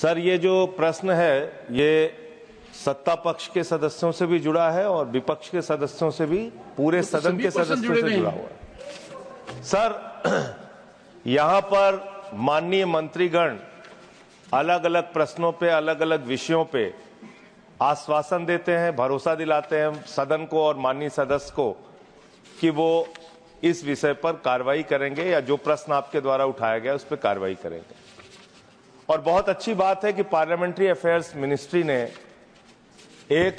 Sir, ये जो प्रश्न है ये सत्ता पक्ष के सदस्यों से भी जुड़ा है और विपक्ष के सदस्यों से भी, पूरे सदन के सदस्यों से जुड़ा हुआ है। सर, यहां पर माननीय मंत्रीगण अलग अलग प्रश्नों पे, अलग अलग विषयों पे आश्वासन देते हैं, भरोसा दिलाते हैं सदन को और माननीय सदस्य को कि वो इस विषय पर कार्रवाई करेंगे या जो प्रश्न आपके द्वारा उठाया गया उस पर कार्रवाई करेंगे। और बहुत अच्छी बात है कि पार्लियामेंट्री अफेयर्स मिनिस्ट्री ने एक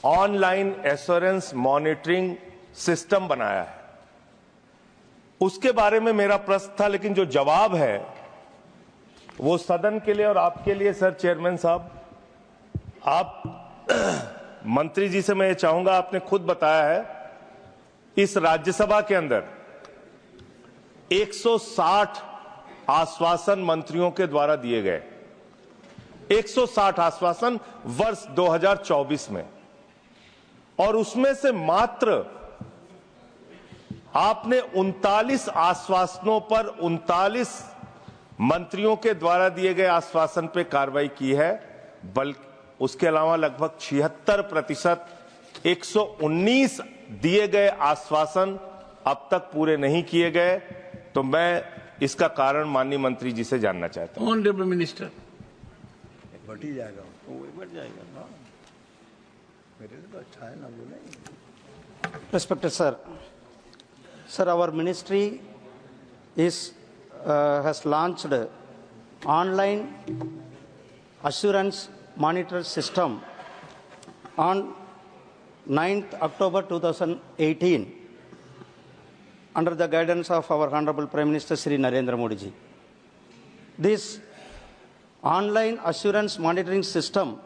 ऑनलाइन एश्योरेंस मॉनिटरिंग सिस्टम बनाया है। उसके बारे में मेरा प्रश्न था, लेकिन जो जवाब है वो सदन के लिए और आपके लिए सर चेयरमैन साहब, आप मंत्री जी से मैं ये चाहूंगा, आपने खुद बताया है इस राज्यसभा के अंदर 160 आश्वासन मंत्रियों के द्वारा दिए गए, 160 आश्वासन वर्ष 2024 में, और उसमें से मात्र आपने 39 आश्वासनों पर 39 मंत्रियों के द्वारा दिए गए आश्वासन पे कार्रवाई की है, बल्कि उसके अलावा लगभग 76% 119 दिए गए आश्वासन अब तक पूरे नहीं किए गए। तो मैं इसका कारण माननीय मंत्री जी से जानना चाहता हूं। Honourable minister. बढ़ ही जाएगा, वो बढ़ जाएगा ना, मेरे लिए तो अच्छा है ना बोले। Respected sir, our ministry has launched online assurance monitor system on 9th October 2018 under the guidance of our Honorable Prime Minister Shri Narendra Modi ji. This online assurance monitoring system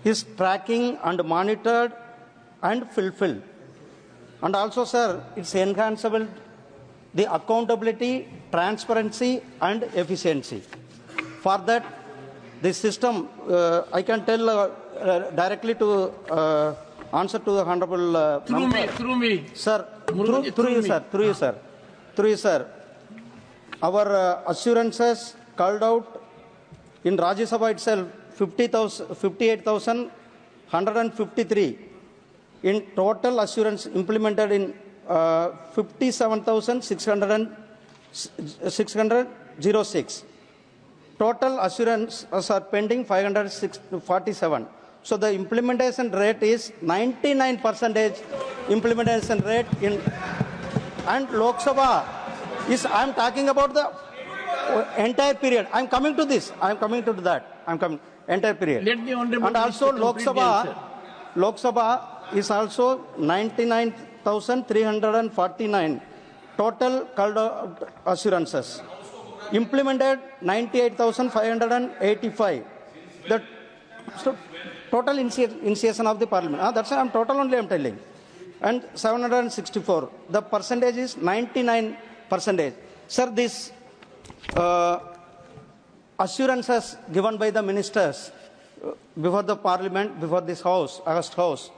is tracking and monitored and fulfilled. And also, sir, it's enhanceable the accountability, transparency and efficiency. For that, the system, I can tell directly to answer to the Honorable Through me. Sir, through you, sir. Our assurances called out in Rajya Sabha itself 58,153. In total assurance implemented in 57,606. Total assurance are pending 547. So the implementation rate is 99% implementation rate in, and Lok Sabha is, I am talking about the entire period. I am coming to this. I am coming to that. I am coming entire period. Let the honorable and also Lok Minister Sabha is also 99,349 total called assurances. Implemented 98,585. The total initiation of the parliament. That's why I'm total only I'm telling. And 764. The percentage is 99%. Sir, this assurances given by the ministers before the parliament, before this house, August house,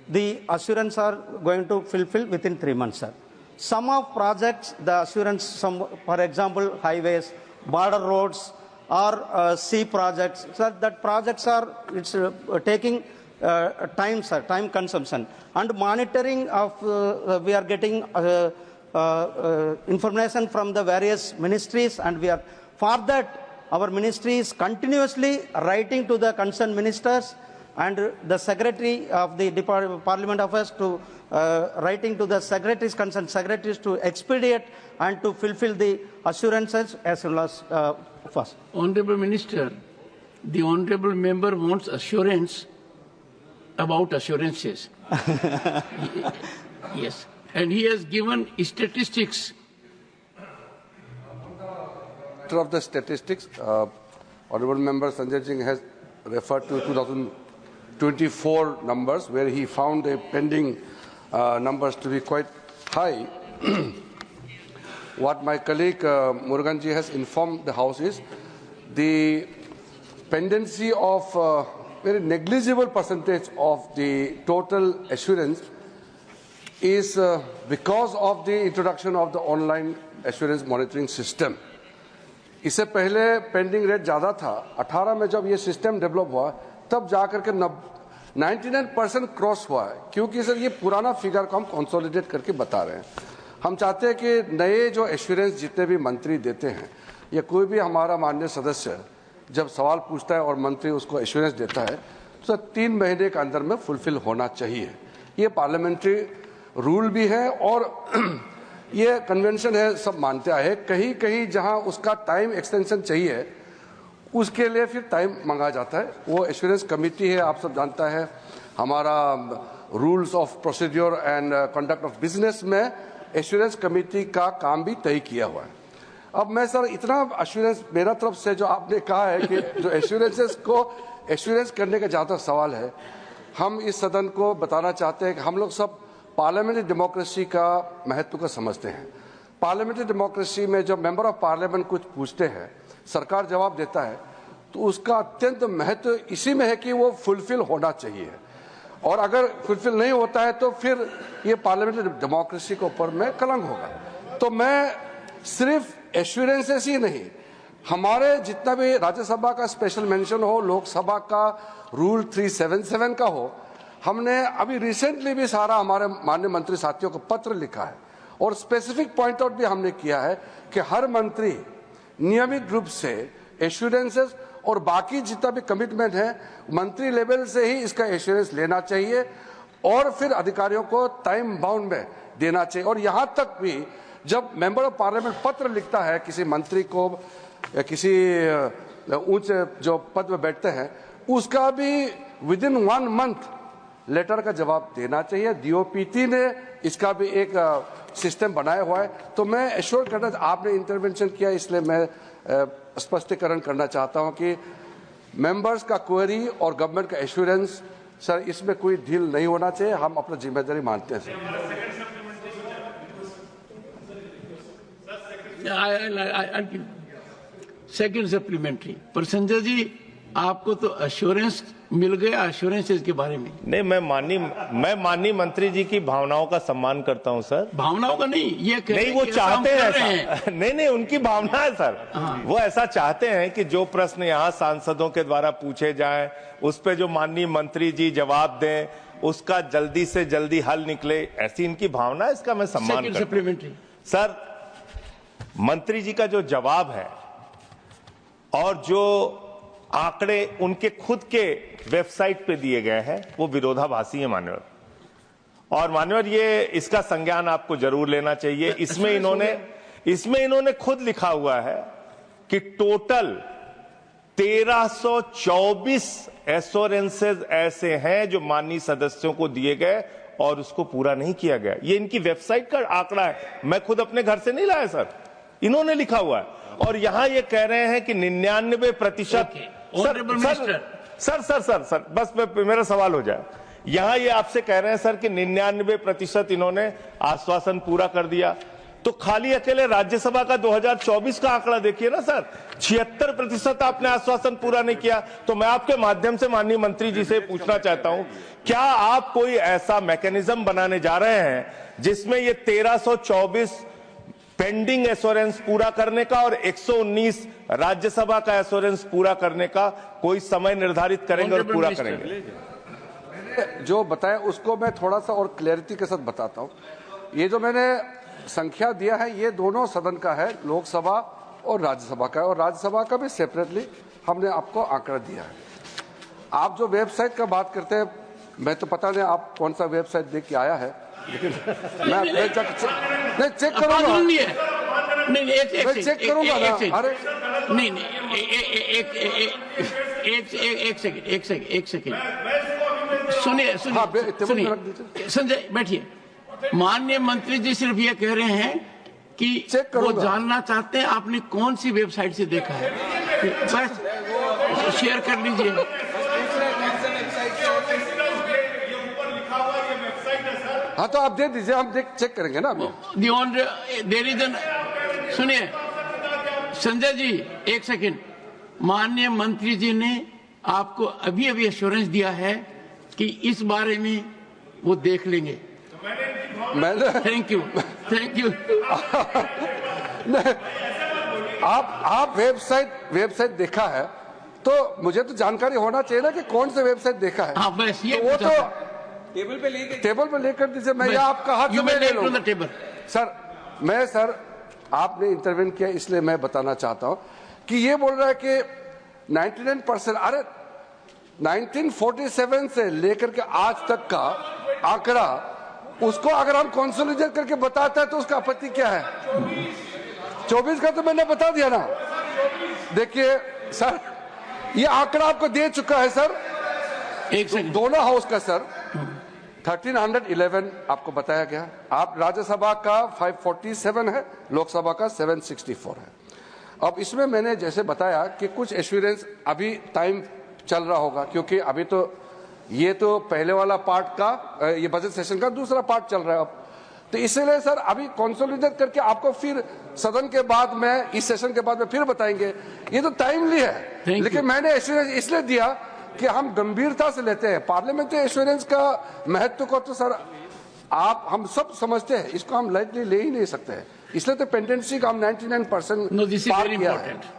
the assurance are going to fulfill within 3 months, sir. Some of projects, the assurance, for example, highways, border roads, or sea projects, sir, that projects are taking time, sir, time consumption. And monitoring of, we are getting information from the various ministries, and we are, for that, our ministry is continuously writing to the concerned ministers and the secretary of the Parliament Affairs to writing to the secretaries, concerned secretaries to expedite and to fulfill the assurances as well as first. Honorable Minister, the honorable member wants assurance about assurances. Yes, and he has given statistics. Of the statistics, honorable member Sanjay Singh has referred to 2024 numbers, where he found the pending numbers to be quite high. What my colleague Muruganji has informed the House is the pendency of very negligible percentage of the total assurance is because of the introduction of the online assurance monitoring system. इससे पहले pending rate ज़्यादा था। 18 में जब ये system develop हुआ तब जाकर के 99% क्रॉस हुआ है, क्योंकि सर ये पुराना फिगर को हम कंसोलिडेट करके बता रहे हैं। हम चाहते हैं कि नए जो एश्योरेंस जितने भी मंत्री देते हैं या कोई भी हमारा माननीय सदस्य जब सवाल पूछता है और मंत्री उसको एश्योरेंस देता है तो सर 3 महीने के अंदर में फुलफिल होना चाहिए। ये पार्लियामेंट्री रूल भी है और ये कन्वेंशन है, सब मानते आए। कहीं कहीं जहां उसका टाइम एक्सटेंशन चाहिए उसके लिए फिर टाइम मांगा जाता है। वो एश्योरेंस कमेटी है, आप सब जानता है, हमारा rules of procedure and conduct of business में एश्योरेंस कमेटी का काम भी तय किया हुआ है। अब मैं सर इतना एश्योरेंस मेरा तरफ से जो आपने कहा है कि जो एश्योरेंसेस को एश्योरेंस करने का जहाँ तक सवाल है, हम इस सदन को बताना चाहते हैं कि हम लोग सब पार्लियामेंट्री डेमोक्रेसी का महत्व को समझते हैं। पार्लियामेंट्री डेमोक्रेसी में जब मेंबर ऑफ पार्लियामेंट कुछ पूछते हैं, सरकार जवाब देता है, तो उसका अत्यंत महत्व इसी में है कि वो फुलफिल होना चाहिए, और अगर फुलफिल नहीं होता है तो फिर ये पार्लियामेंट्री डेमोक्रेसी के ऊपर में कलंक होगा। तो मैं सिर्फ एश्योरेंसेस ही नहीं, हमारे जितना भी राज्यसभा का स्पेशल मेंशन हो, लोकसभा का रूल 377 का हो, हमने अभी रिसेंटली भी सारा हमारे माननीय मंत्री साथियों को पत्र लिखा है और स्पेसिफिक पॉइंट आउट भी हमने किया है कि हर मंत्री नियमित रूप से एश्योरेंसेस और बाकी जितना भी कमिटमेंट है मंत्री लेवल से ही इसका एश्योरेंस लेना चाहिए और फिर अधिकारियों को टाइम बाउंड में देना चाहिए। और यहाँ तक भी जब मेंबर ऑफ पार्लियामेंट पत्र लिखता है किसी मंत्री को या किसी उच्च जो पद में बैठते हैं, उसका भी विदिन 1 मंथ लेटर का जवाब देना चाहिए। डीओपीटी ने इसका भी एक सिस्टम बनाया हुआ है। तो मैं एश्योर करना, आपने इंटरवेंशन किया इसलिए मैं स्पष्टीकरण करना चाहता हूं कि मेंबर्स का क्वेरी और गवर्नमेंट का एश्योरेंस, सर इसमें कोई ढील नहीं होना चाहिए। हम अपना जिम्मेदारी मानते हैं सर। सेकंड सप्लीमेंट्री पर संजय जी, आपको तो अश्योरेंस मिल गया एश्योरेंसेस के बारे में। नहीं, मैं माननीय मंत्री जी की भावनाओं का सम्मान करता हूं सर। भावनाओं का नहीं, ये नहीं, वो चाहते हैं ऐसा। नहीं, उनकी भावना है सर। वो ऐसा चाहते हैं कि जो प्रश्न यहाँ सांसदों के द्वारा पूछे जाएं, उस पे जो माननीय मंत्री जी जवाब दें, उसका जल्दी से जल्दी हल निकले, ऐसी इनकी भावना है। इसका मैं सम्मान करता हूं सर। मंत्री जी का जो जवाब है और जो आंकड़े उनके खुद के वेबसाइट पे दिए गए हैं वो विरोधाभासी है मान्यवर। और मान्यवर, ये इसका संज्ञान आपको जरूर लेना चाहिए। इसमें इन्होंने खुद लिखा हुआ है कि टोटल 1324 एश्योरेंसेस ऐसे हैं जो माननीय सदस्यों को दिए गए और उसको पूरा नहीं किया गया। ये इनकी वेबसाइट का आंकड़ा है, मैं खुद अपने घर से नहीं लाया सर, इन्होंने लिखा हुआ है। और यहां ये कह रहे हैं कि 99% सर, बस मेरा सवाल हो जाए। यहां ये आपसे कह रहे हैं सर कि 99% इन्होंने आश्वासन पूरा कर दिया, तो खाली अकेले राज्यसभा का 2024 का आंकड़ा देखिए ना सर, 76% आपने आश्वासन पूरा नहीं किया। तो मैं आपके माध्यम से माननीय मंत्री जी से पूछना चाहता हूं, क्या आप कोई ऐसा मैकेनिज्म बनाने जा रहे हैं जिसमें ये 1324 पेंडिंग एश्योरेंस पूरा करने का और 119 राज्यसभा का एश्योरेंस पूरा करने का कोई समय निर्धारित करेंगे और पूरा करेंगे? जो बताया उसको मैं थोड़ा सा और क्लैरिटी के साथ बताता हूं। ये जो मैंने संख्या दिया है ये दोनों सदन का है, लोकसभा और राज्यसभा का, और राज्यसभा का भी सेपरेटली हमने आपको आंकड़ा दिया है। आप जो वेबसाइट का बात करते हैं, मैं तो पता नहीं आप कौन सा वेबसाइट देख के आया है, लेकिन मैं चेक करूंगा। नहीं, मैं चेक करूंगा ना। अरे नहीं, एक सेकंड सुनिए संजय, बैठिए। माननीय मंत्री जी सिर्फ ये कह रहे हैं कि वो जानना चाहते हैं आपने कौन सी वेबसाइट से देखा है, बस शेयर कर लीजिए। हाँ तो आप दे दीजिए, हम चेक करेंगे ना। सुनिए संजय जी, एक सेकंड। माननीय मंत्री जी ने आपको अभी अभी एश्योरेंस दिया है कि इस बारे में वो देख लेंगे। Thank you. आप वेबसाइट देखा है तो मुझे तो जानकारी होना चाहिए ना कि कौन से वेबसाइट देखा है। हाँ, बस ये तो वो तो टेबल पे लेकर दीजिए, मैं या आपका हाथ में ले लूंगा। सर आपने इंटरवेन किया इसलिए मैं बताना चाहता हूं कि ये बोल रहा है कि 99%, अरे 1947 से लेकर के आज तक का आंकड़ा, उसको अगर हम कंसोलिडेट करके बताते हैं तो उसका आपत्ति क्या है? 24 का तो मैंने बता दिया ना। देखिए सर, ये आंकड़ा आपको दे चुका है सर, दोनों हाउस का सर 1311 आपको बताया गया। आप राज्यसभा का 547 है, लोकसभा का 764 है। अब इसमें मैंने जैसे बताया कि कुछ एश्योरेंस अभी टाइम चल रहा होगा, क्योंकि अभी तो ये तो पहले वाला पार्ट का, ये बजट सेशन का दूसरा पार्ट चल रहा है अब, तो इसलिए सर अभी कंसोलिडेट करके आपको फिर सदन के बाद में, इस सेशन के बाद में फिर बताएंगे। ये तो टाइमली है, लेकिन मैंने एश्योरेंस इसलिए दिया कि हम गंभीरता से लेते हैं पार्लियामेंट्री एश्योरेंस का महत्व को। तो सर हम सब समझते हैं, इसको हम लाइटली ले ही नहीं सकते हैं, इसलिए तो पेंडेंसी का हम 99% No, this is very important.